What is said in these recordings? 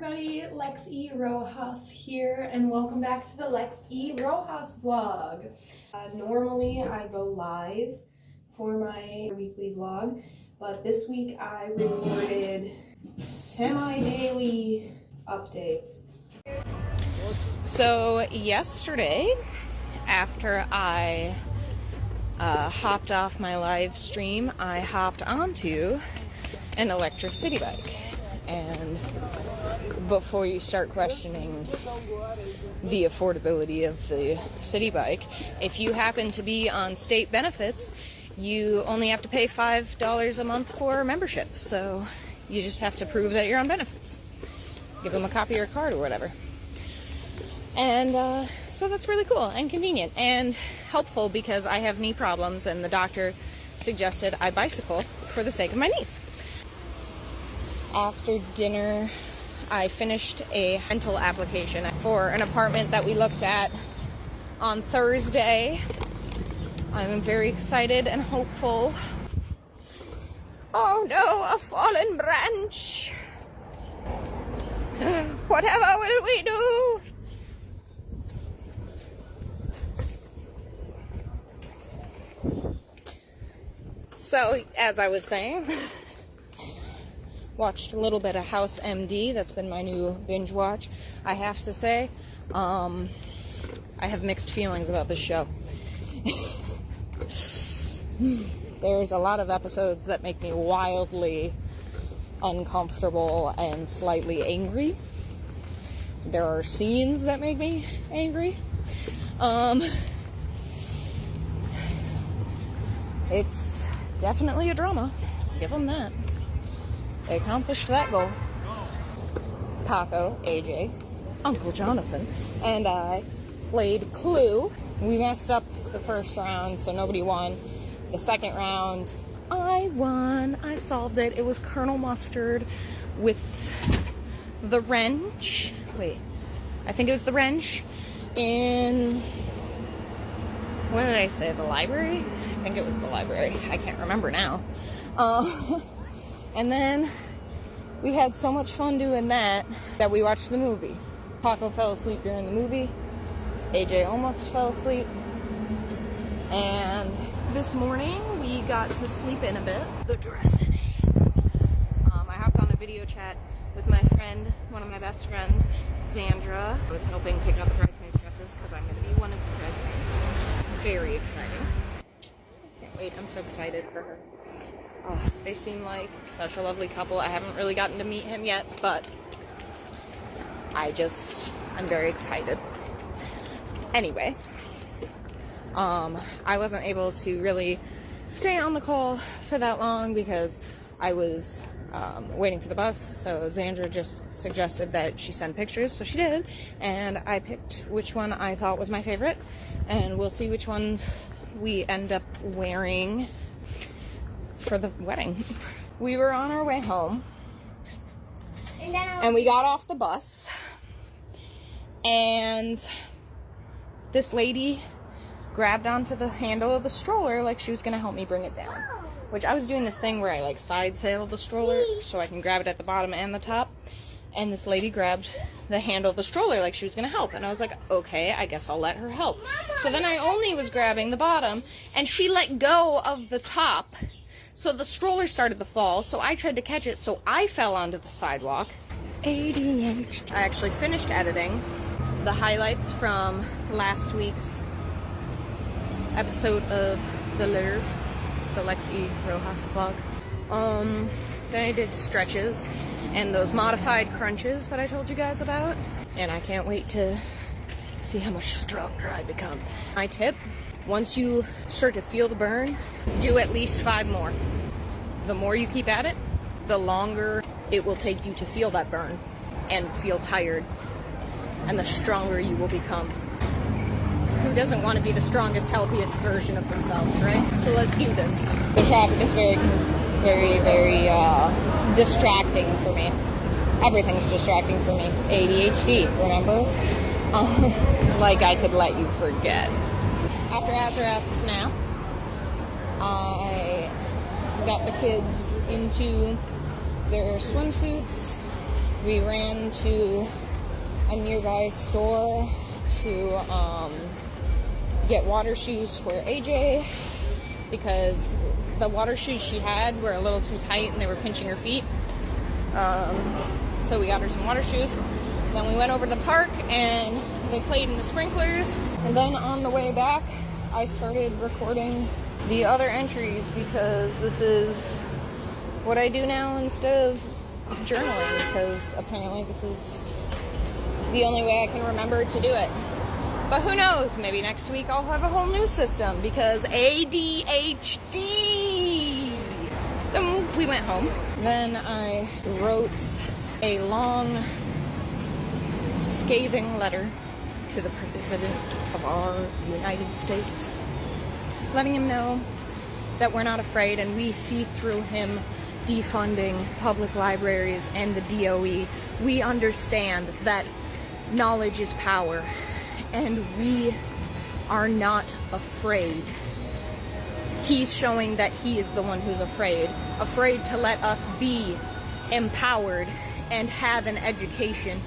everybody, Lex.E. Rojas here, and welcome back to the Lex.E. Rojas vlog. Normally I go live for my weekly vlog, but this week I recorded semi-daily updates. So yesterday, after I hopped off my live stream, I hopped onto an electric city bike. And before you start questioning the affordability of the city bike, if you happen to be on state benefits, you only have to pay $5 a month for membership. So you just have to prove that you're on benefits. Give them a copy of your card or whatever. And so that's really cool and convenient and helpful because I have knee problems and the doctor suggested I bicycle for the sake of my knees. After dinner, I finished a rental application for an apartment that we looked at on Thursday. I'm very excited and hopeful. Oh no, a fallen branch! Whatever will we do? So, as I was saying, watched a little bit of House MD. That's been my new binge watch. I have to say, I have mixed feelings about this show. There's a lot of episodes that make me wildly uncomfortable and slightly angry. There are scenes that make me angry. It's definitely a drama. Give them that. They accomplished that goal. Paco, AJ, Uncle Jonathan, and I played Clue. We messed up the first round, so nobody won. The second round, I won. I solved it. It was Colonel Mustard with the wrench. Wait, I think it was the wrench in, what did I say, the library? I think it was the library. I can't remember now. And then we had so much fun doing that we watched the movie. Paco fell asleep during the movie. AJ almost fell asleep. And this morning we got to sleep in a bit. The dressing. I hopped on a video chat with my friend, one of my best friends, Xandra. I was helping pick out the bridesmaids' dresses because I'm going to be one of the bridesmaids. Very exciting. Can't wait. I'm so excited for her. Oh, they seem like such a lovely couple. I haven't really gotten to meet him yet, but I'm very excited. Anyway, I wasn't able to really stay on the call for that long because I was waiting for the bus, so Xandra just suggested that she send pictures, so she did, and I picked which one I thought was my favorite, and we'll see which one we end up wearing for the wedding. We were on our way home and we got off the bus and this lady grabbed onto the handle of the stroller like she was gonna help me bring it down, which I was doing this thing where I like side sail the stroller so I can grab it at the bottom and the top, and this lady grabbed the handle of the stroller like she was gonna help, and I was like, okay, I guess I'll let her help. So then I only was grabbing the bottom and she let go of the top. So the stroller started to fall, so I tried to catch it, so I fell onto the sidewalk. ADHD. I actually finished editing the highlights from last week's episode of the L.E.R.V, the Lex.E. Rojas vlog. Then I did stretches and those modified crunches that I told you guys about, and I can't wait to see how much stronger I become. My tip: once you start to feel the burn, do at least 5 more. The more you keep at it, the longer it will take you to feel that burn and feel tired, and the stronger you will become. Who doesn't want to be the strongest, healthiest version of themselves, right? So let's do this. The traffic is very, very distracting for me. Everything's distracting for me. ADHD, remember? Like I could let you forget. After Azarath's nap, I got the kids into their swimsuits We ran to a nearby store to get water shoes for AJ because the water shoes she had were a little too tight and they were pinching her feet. So we got her some water shoes. Then we went over to the park and they played in the sprinklers. And then on the way back, I started recording the other entries because this is what I do now instead of journaling, because apparently this is the only way I can remember to do it. But who knows, maybe next week I'll have a whole new system because ADHD. Then we went home. Then I wrote a long, scathing letter to the President of our United States, letting him know that we're not afraid and we see through him defunding public libraries and the DOE. We understand that knowledge is power and we are not afraid. He's showing that he is the one who's afraid to let us be empowered and have an education,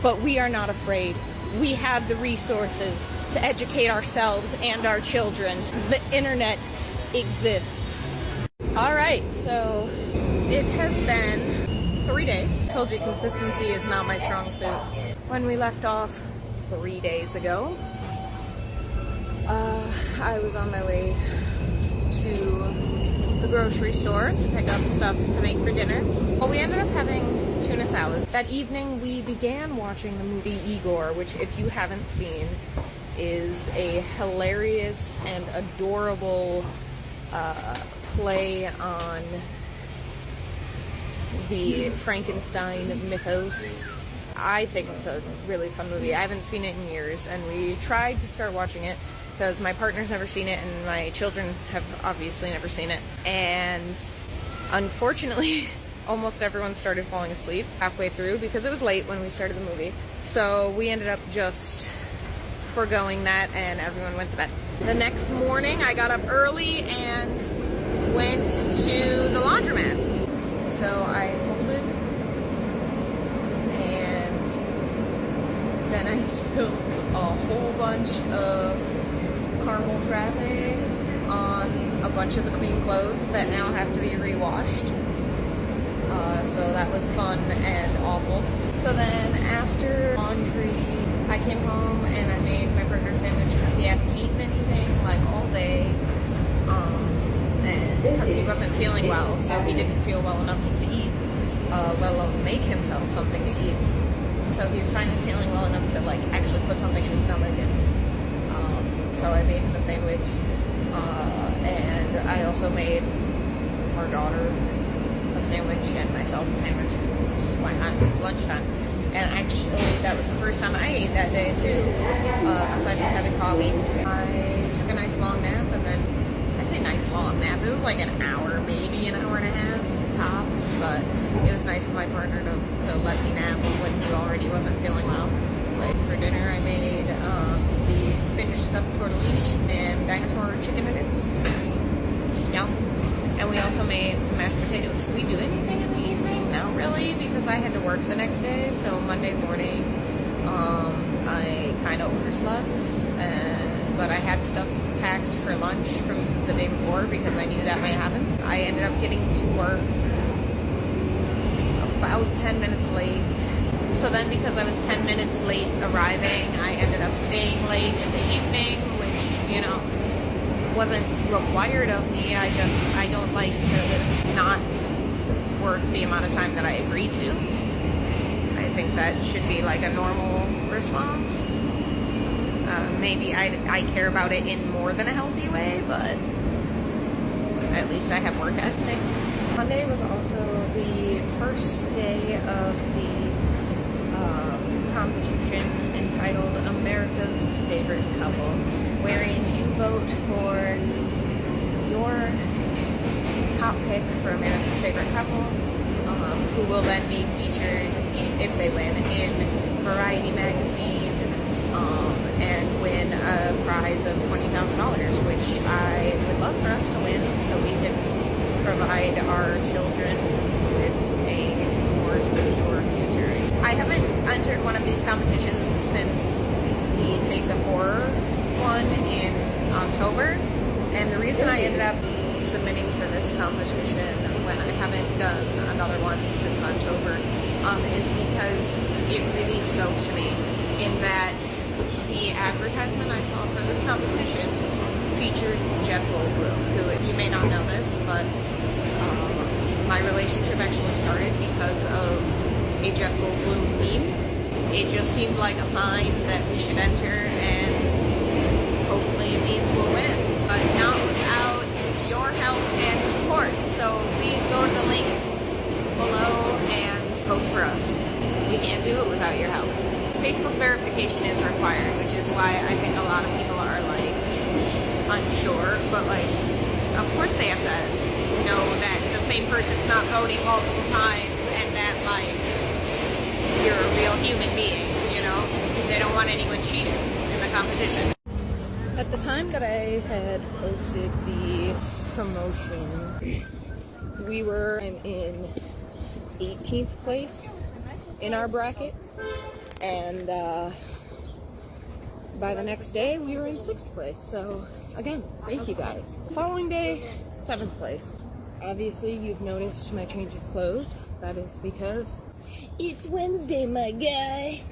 but we are not afraid. We have the resources to educate ourselves and our children. The internet exists. All right, so it has been 3 days. Told you consistency is not my strong suit. When we left off 3 days ago, I was on my way to the grocery store to pick up stuff to make for dinner. Well, we ended up having tuna salads. That evening, we began watching the movie Igor, which, if you haven't seen, is a hilarious and adorable play on the Frankenstein mythos. I think it's a really fun movie. I haven't seen it in years, and we tried to start watching it because my partner's never seen it and my children have obviously never seen it. And unfortunately, almost everyone started falling asleep halfway through because it was late when we started the movie. So we ended up just foregoing that and everyone went to bed. The next morning, I got up early and went to the laundromat. So I folded and then I spilled a whole bunch of caramel frappe on a bunch of the clean clothes that now have to be re-washed. So that was fun and awful. So then after laundry, I came home and I made my partner a sandwich because he hadn't eaten anything like all day. And because he wasn't feeling well, so he didn't feel well enough to eat, let alone make himself something to eat. So he's finally feeling well enough to like actually put something in his stomach. And so I made him a sandwich, and I also made our daughter a sandwich and myself a sandwich. Why not? It's lunchtime. And actually, that was the first time I ate that day too, aside from having coffee. I took a nice long nap, and then, I say nice long nap, it was like an hour, maybe an hour and a half tops, but it was nice of my partner to let me nap when he already wasn't feeling well. Like for dinner, I made the spinach stuffed tortellini and dinosaur chicken nuggets. Yum. And we also made some mashed potatoes. Did we do anything in the evening? Not really, because I had to work the next day. So Monday morning, I kind of overslept, but I had stuff packed for lunch from the day before because I knew that might happen. I ended up getting to work about 10 minutes late. So then because I was 10 minutes late arriving, I ended up staying late in the evening, which, you know, wasn't required of me. I don't like to not work the amount of time that I agreed to. I think that should be like a normal response. Maybe I care about it in more than a healthy way, but at least I have work ethic. Monday was also the first day of the competition entitled America's Favorite Couple, wherein you vote for your top pick for America's Favorite Couple, who will then be featured, if they win, in Variety magazine, and win a prize of $20,000, which I would love for us to win so we can provide our children with a more secure future. I haven't entered one of these competitions since the Face of Horror one in October, and the reason I ended up submitting for this competition when I haven't done another one since October is because it really spoke to me in that the advertisement I saw for this competition featured Jeff Goldblum, who, you may not know this, but my relationship actually started because of a Jeff Goldblum meme. It just seemed like a sign that we should enter, and hopefully it means we'll win, but not without your help and support. So please go to the link below and vote for us. We can't do it without your help. Facebook verification is required, which is why I think a lot of people are like unsure, but like of course they have to know that the same person's not voting multiple times and that like you're a real human being, you know? They don't want anyone cheating in the competition. At the time that I had posted the promotion, we were in 18th place in our bracket, and by the next day we were in 6th place. So again, thank you guys. The following day, 7th place. Obviously you've noticed my change of clothes. That is because it's Wednesday, my guy.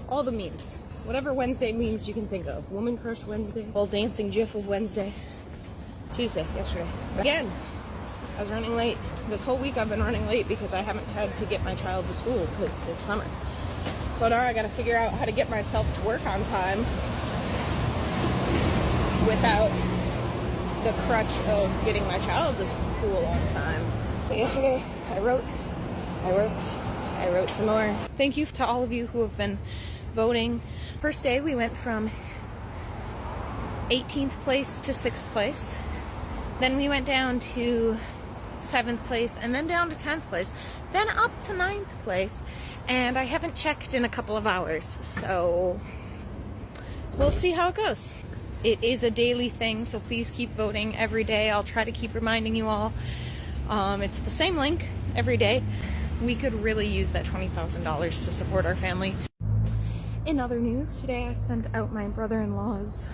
All the memes. Whatever Wednesday memes you can think of. Woman Crush Wednesday. Whole dancing gif of Wednesday. Tuesday, yesterday. Again, I was running late. This whole week I've been running late because I haven't had to get my child to school because it's summer. So now I gotta figure out how to get myself to work on time without the crutch of getting my child to school on time. But yesterday I wrote some more. Thank you to all of you who have been voting. First day we went from 18th place to 6th place. Then we went down to 7th place, and then down to 10th place, then up to 9th place, and I haven't checked in a couple of hours, so we'll see how it goes. It is a daily thing, so please keep voting every day. I'll try to keep reminding you all. It's the same link every day. We could really use that $20,000 to support our family. In other news, today I sent out my brother-in-law's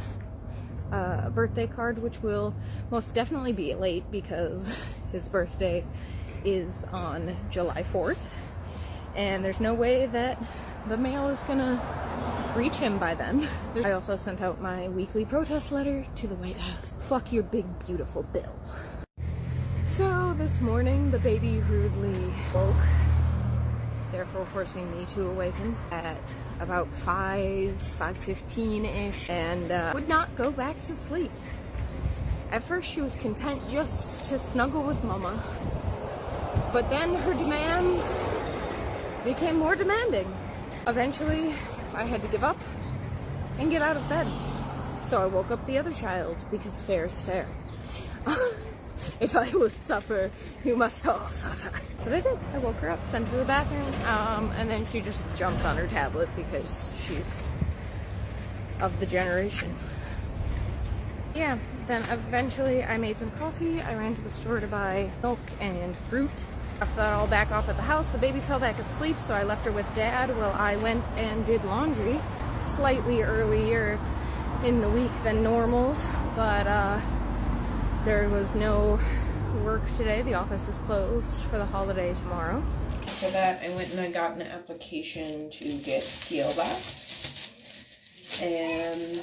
birthday card, which will most definitely be late because his birthday is on July 4th, and there's no way that the mail is gonna reach him by then. I also sent out my weekly protest letter to the White House. Fuck your big beautiful bill. So this morning the baby rudely woke, therefore forcing me to awaken at about 5:15-ish, and would not go back to sleep. At first she was content just to snuggle with mama, but then her demands became more demanding. Eventually I had to give up and get out of bed. So I woke up the other child because fair is fair. If I will suffer, you must all suffer. That's what I did. I woke her up, sent her to the bathroom, and then she just jumped on her tablet because she's of the generation. Yeah, then eventually I made some coffee. I ran to the store to buy milk and fruit. Left that all back off at the house. The baby fell back asleep, so I left her with Dad while I went and did laundry. Slightly earlier in the week than normal, but there was no work today. The office is closed for the holiday tomorrow. After that, I went and I got an application to get PO Box, and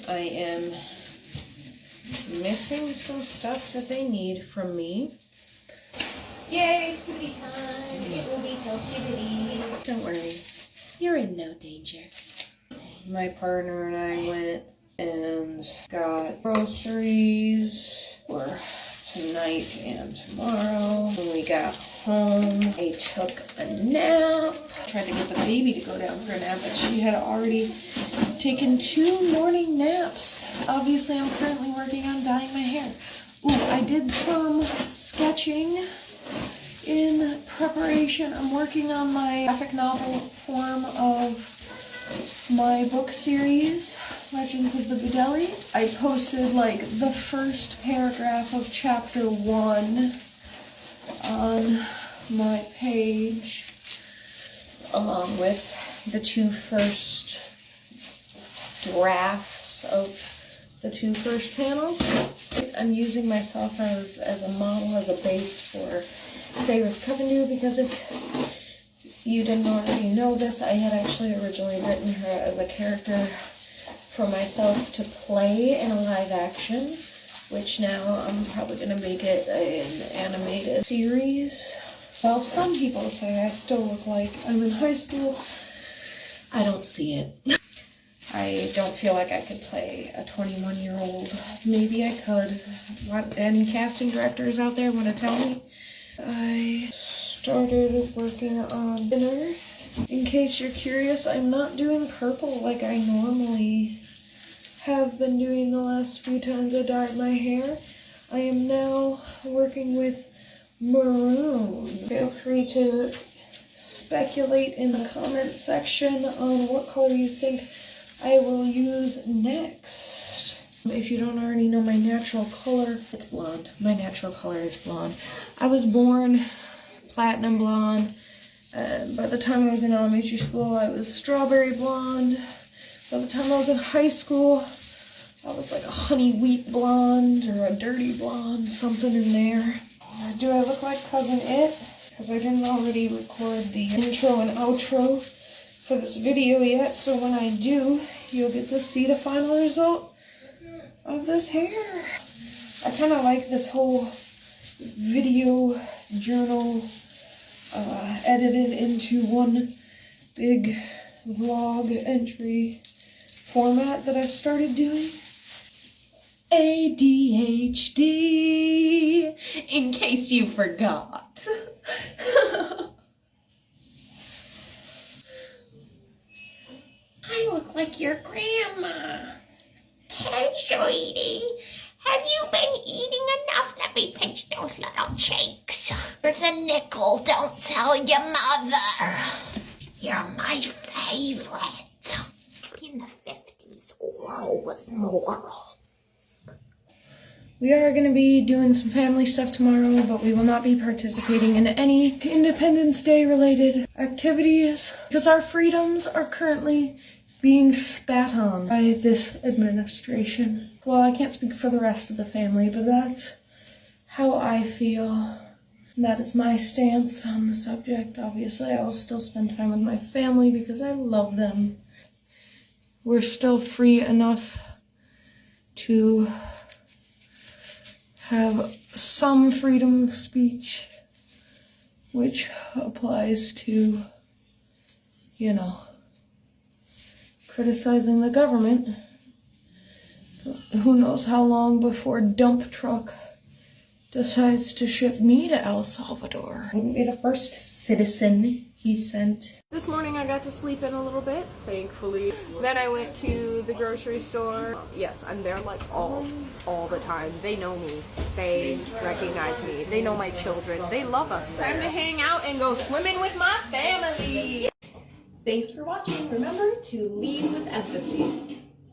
I am missing some stuff that they need from me. Yay, scooty time. It will be so skibbity. Don't worry, you're in no danger. My partner and I went and got groceries for tonight and tomorrow. When we got home, I took a nap. Tried to get the baby to go down for a nap, but she had already taken 2 morning naps. Obviously, I'm currently working on dyeing my hair. Ooh, I did some sketching in preparation. I'm working on my graphic novel form of my book series, Legends of the Budelli. I posted like the first paragraph of chapter 1 on my page along with the two first drafts of the two first panels. I'm using myself as a model, as a base for Favorite Covenant, because if you didn't already know this, I had actually originally written her as a character for myself to play in a live action, which now I'm probably going to make it an animated series. While some people say I still look like I'm in high school, I don't see it. I don't feel like I could play a 21-year-old. Maybe I could. What, any casting directors out there want to tell me? I started working on dinner. In case you're curious, I'm not doing purple like I normally have been doing the last few times I dyed my hair. I am now working with maroon. Feel free to speculate in the comment section on what color you think I will use next. If you don't already know my natural color, it's blonde. My natural color is blonde. I was born platinum blonde. By the time I was in elementary school, I was strawberry blonde. By the time I was in high school, I was like a honey wheat blonde or a dirty blonde, something in there. Do I look like Cousin It? Because I didn't already record the intro and outro for this video yet, so when I do, you'll get to see the final result of this hair. I kind of like this whole video journal edited into one big vlog entry format that I've started doing. ADHD, in case you forgot. I look like your grandma. Hey, sweetie, have you been eating enough? Let me pinch those little cheeks. There's a nickel. Don't tell your mother. You're my favorite. In the 50s, oral was moral. We are going to be doing some family stuff tomorrow, but we will not be participating in any Independence Day related activities because our freedoms are currently being spat on by this administration. Well, I can't speak for the rest of the family, but that's how I feel. That is my stance on the subject. Obviously, I will still spend time with my family because I love them. We're still free enough to have some freedom of speech, which applies to, you know, criticizing the government. Who knows how long before dump truck decides to ship me to El Salvador. I will be the first citizen he sent. This morning I got to sleep in a little bit, thankfully. Then I went to the grocery store. Yes, I'm there like all the time. They know me. They recognize me. They know my children. They love us there. Time to hang out and go swimming with my family. Thanks for watching. Remember to lead with empathy.